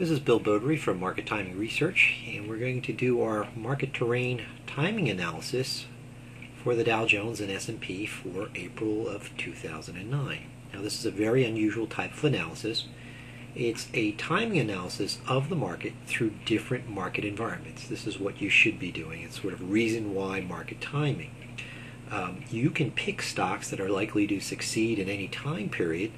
This is Bill Beaudry from Market Timing Research, and we're going to do our market terrain timing analysis for the Dow Jones and S&P for April of 2009. Now, this is a very unusual type of analysis. It's a timing analysis of the market through different market environments. This is what you should be doing. It's sort of reason why market timing. You can pick stocks that are likely to succeed in any time period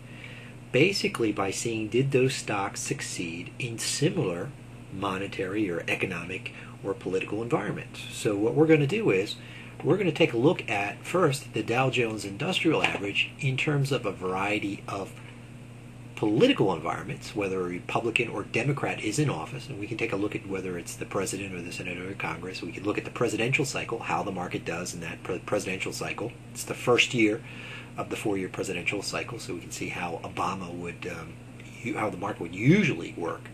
basically by seeing, did those stocks succeed in similar monetary or economic or political environments. So what we're going to do is we're going to take a look at first the Dow Jones Industrial Average in terms of a variety of political environments, whether a Republican or Democrat is in office, and we can take a look at whether it's the president or the senator or Congress. We can look at the presidential cycle, how the market does in that presidential cycle. It's the first year of the four-year presidential cycle, so we can see how Obama would, how the market would usually work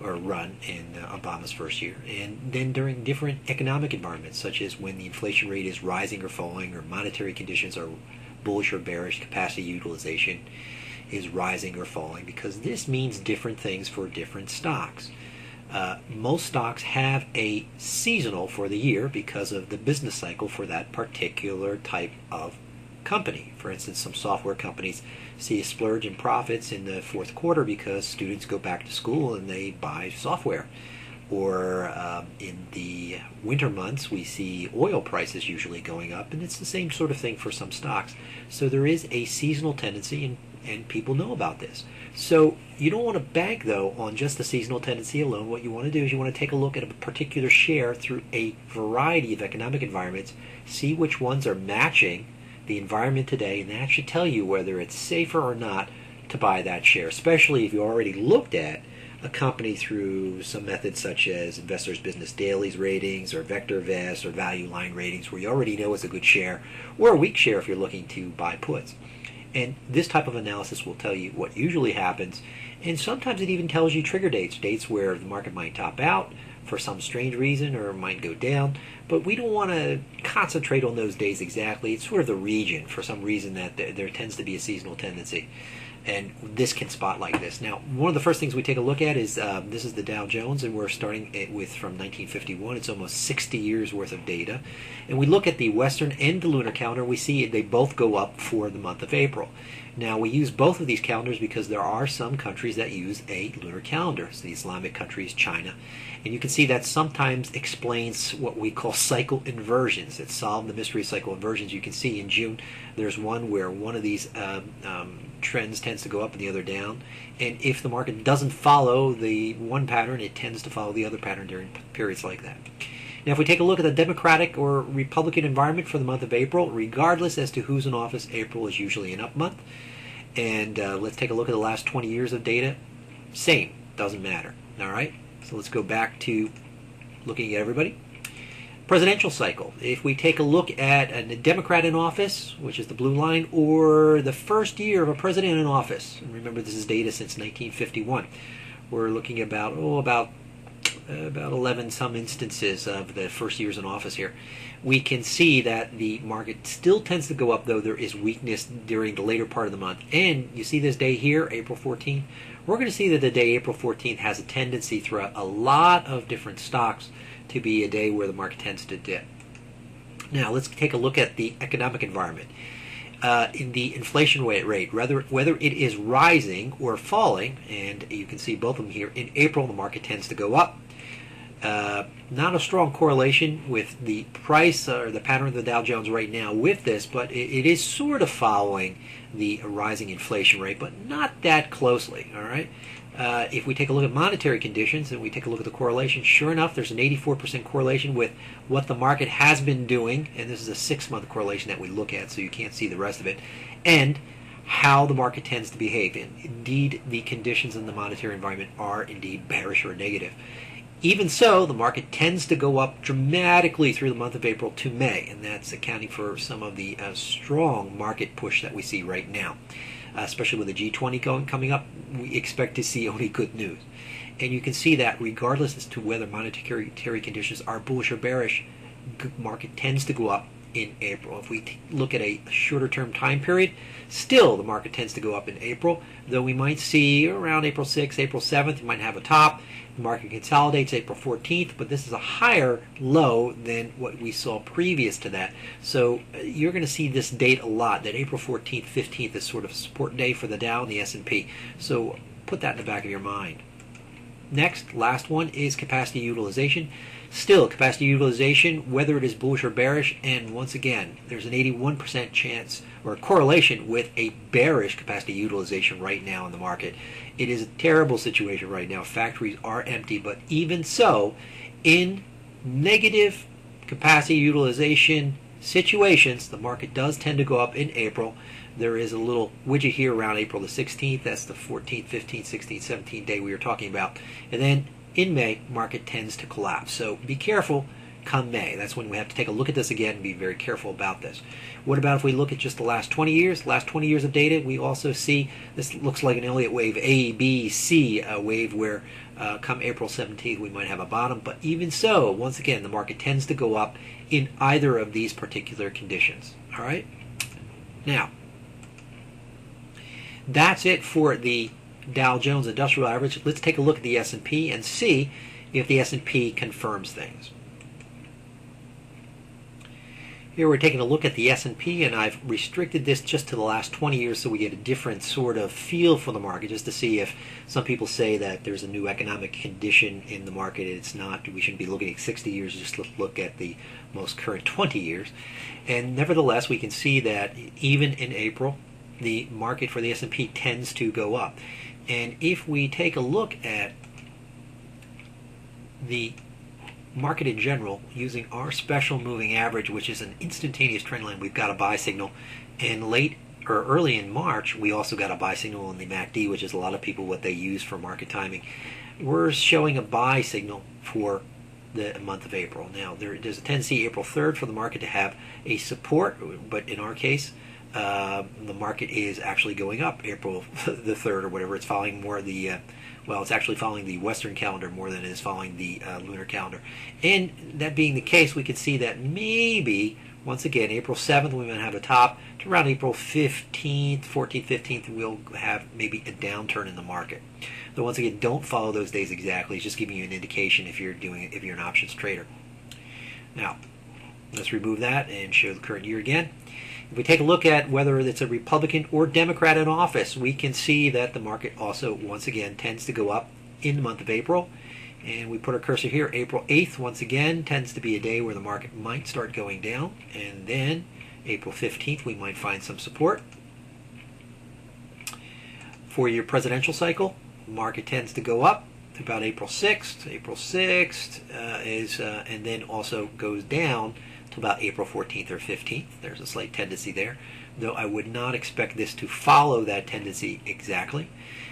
or run in Obama's first year. And then during different economic environments, such as when the inflation rate is rising or falling, or monetary conditions are bullish or bearish, capacity utilization is rising or falling, because this means different things for different stocks. Most stocks have a seasonal for the year because of the business cycle for that particular type of company. For instance, some software companies see a splurge in profits in the fourth quarter because students go back to school and they buy software. Or in the winter months, we see oil prices usually going up, and it's the same sort of thing for some stocks. So there is a seasonal tendency, and people know about this. So you don't want to bank, though, on just the seasonal tendency alone. What you want to do is you want to take a look at a particular share through a variety of economic environments, see which ones are matching the environment today, and that should tell you whether it's safer or not to buy that share, especially if you already looked at a company through some methods such as Investors Business Daily's ratings or VectorVest or Value Line ratings, where you already know it's a good share, or a weak share if you're looking to buy puts. And this type of analysis will tell you what usually happens, and sometimes it even tells you trigger dates where the market might top out for some strange reason or might go down. But we don't want to concentrate on those days exactly. It's sort of the region, for some reason, that there tends to be a seasonal tendency. And this can spot like this. Now, one of the first things we take a look at is this is the Dow Jones, and we're starting it with from 1951. It's almost 60 years worth of data. And we look at the Western and the lunar calendar. We see they both go up for the month of April. Now, we use both of these calendars because there are some countries that use a lunar calendar. So the Islamic countries, China. And you can see that sometimes explains what we call cycle inversions. It solved the mystery of cycle inversions. You can see in June there's one where one of these trends tends to go up and the other down. And if the market doesn't follow the one pattern, it tends to follow the other pattern during periods like that. Now, if we take a look at the Democratic or Republican environment for the month of April, regardless as to who's in office, April is usually an up month. And let's take a look at the last 20 years of data. Same, doesn't matter. All right, so let's go back to looking at everybody. Presidential cycle. If we take a look at a Democrat in office, which is the blue line, or the first year of a president in office, and remember this is data since 1951, we're looking at about 11 some instances of the first years in office here. We can see that the market still tends to go up, though there is weakness during the later part of the month. And you see this day here, April 14th. We're going to see that the day April 14th has a tendency throughout a lot of different stocks to be a day where the market tends to dip. Now let's take a look at the economic environment. In the inflation rate, whether it is rising or falling, and you can see both of them here, in April the market tends to go up. Not a strong correlation with the price or the pattern of the Dow Jones right now with this, but it is sort of following the rising inflation rate, but not that closely, all right? If we take a look at monetary conditions and we take a look at the correlation, sure enough, there's an 84% correlation with what the market has been doing, and this is a 6-month correlation that we look at, so you can't see the rest of it, and how the market tends to behave. And indeed, the conditions in the monetary environment are indeed bearish or negative. Even so, the market tends to go up dramatically through the month of April to May, and that's accounting for some of the strong market push that we see right now. Especially with the G20 coming up, we expect to see only good news. And you can see that regardless as to whether monetary conditions are bullish or bearish, the market tends to go up in April. If we look at a shorter term time period, still the market tends to go up in April, though we might see around April 6th, April 7th, you might have a top. The market consolidates April 14th, but this is a higher low than what we saw previous to that. So you're going to see this date a lot, that April 14th, 15th is sort of a support day for the Dow and the S&P. So put that in the back of your mind. Next, last one is capacity utilization. Still, capacity utilization, whether it is bullish or bearish, and once again, there's an 81% chance or correlation with a bearish capacity utilization right now in the market. It is a terrible situation right now. Factories are empty, but even so, in negative capacity utilization situations, the market does tend to go up in April. There is a little widget here around April the 16th. That's the 14th, 15th, 16th, 17th day we were talking about. And then in May, market tends to collapse. So be careful come May. That's when we have to take a look at this again and be very careful about this. What about if we look at just the last 20 years? Last 20 years of data, we also see this looks like an Elliott wave, A, B, C, a wave where come April 17th we might have a bottom. But even so, once again, the market tends to go up in either of these particular conditions. All right? Now, that's it for the Dow Jones Industrial Average. Let's take a look at the S&P and see if the S&P confirms things. Here we're taking a look at the S&P, and I've restricted this just to the last 20 years so we get a different sort of feel for the market, just to see if some people say that there's a new economic condition in the market. It's not. We shouldn't be looking at 60 years, just look at the most current 20 years. And nevertheless, we can see that even in April, the market for the S&P tends to go up. And if we take a look at the market in general using our special moving average, which is an instantaneous trend line, we've got a buy signal. And late or early in March, we also got a buy signal on the MACD, which is a lot of people what they use for market timing. We're showing a buy signal for the month of April. Now, there's a tendency April 3rd for the market to have a support, but in our case, the market is actually going up April the 3rd or whatever. It's following more the well, it's actually following the Western calendar more than it is following the lunar calendar. And that being the case, we could see that maybe, once again, April 7th, we might have a top. To around April 15th, 14th, 15th, we'll have maybe a downturn in the market. Though, once again, don't follow those days exactly. It's just giving you an indication if you're an options trader. Now, let's remove that and show the current year again. If we take a look at whether it's a Republican or Democrat in office, we can see that the market also, once again, tends to go up in the month of April. And we put our cursor here, April 8th, once again, tends to be a day where the market might start going down. And then April 15th, we might find some support. For your presidential cycle, the market tends to go up to about April 6th. April 6th and then also goes down to about April 14th or 15th. There's a slight tendency there, though I would not expect this to follow that tendency exactly.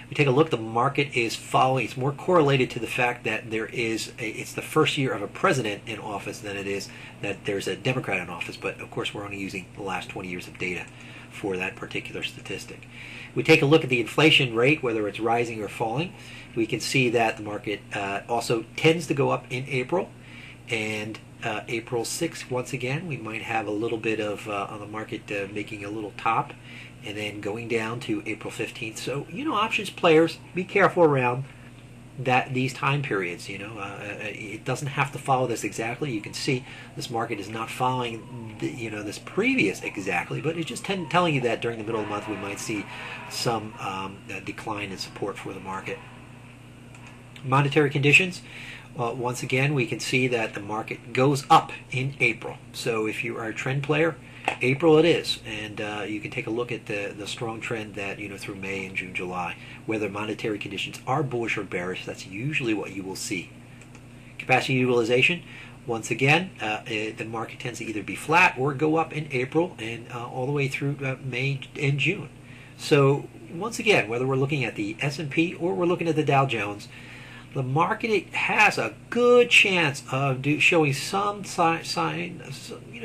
We take a look, the market is following, it's more correlated to the fact that it's the first year of a president in office than it is that there's a Democrat in office, but of course we're only using the last 20 years of data for that particular statistic. We take a look at the inflation rate, whether it's rising or falling. We can see that the market also tends to go up in April, and April 6th, once again, we might have a little bit of on the market making a little top and then going down to April 15th. So, options players, be careful around these time periods. It doesn't have to follow this exactly. You can see this market is not following this previous exactly, but it's just telling you that during the middle of the month we might see some decline in support for the market. Monetary conditions. Once again, we can see that the market goes up in April. So if you are a trend player, April it is, and you can take a look at the strong trend that through May and June, July. Whether monetary conditions are bullish or bearish, that's usually what you will see. Capacity utilization. Once again, the market tends to either be flat or go up in April and all the way through May and June. So once again, whether we're looking at the S&P or we're looking at the Dow Jones, the market has a good chance of showing some sign,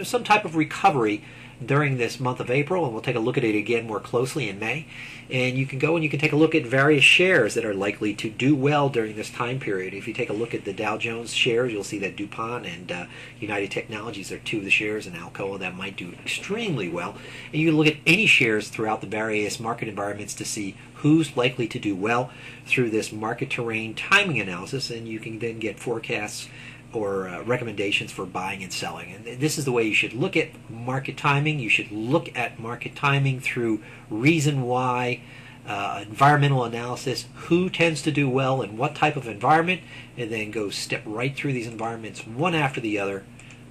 some type of recovery during this month of April, and we'll take a look at it again more closely in May. And you can go and you can take a look at various shares that are likely to do well during this time period. If you take a look at the Dow Jones shares, you'll see that Dupont and United Technologies are two of the shares, and Alcoa that might do extremely well. And you can look at any shares throughout the various market environments to see who's likely to do well through this market terrain timing analysis, and you can then get forecasts or recommendations for buying and selling. And this is the way you should look at market timing. You should look at market timing through reason why, environmental analysis, who tends to do well in what type of environment, and then go step right through these environments one after the other,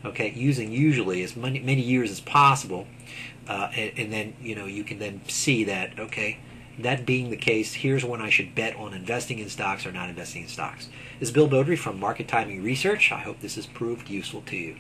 okay, using usually as many years as possible, and then you can then see that, okay, that being the case, here's when I should bet on investing in stocks or not investing in stocks. This is Bill Beaudry from Market Timing Research. I hope this has proved useful to you.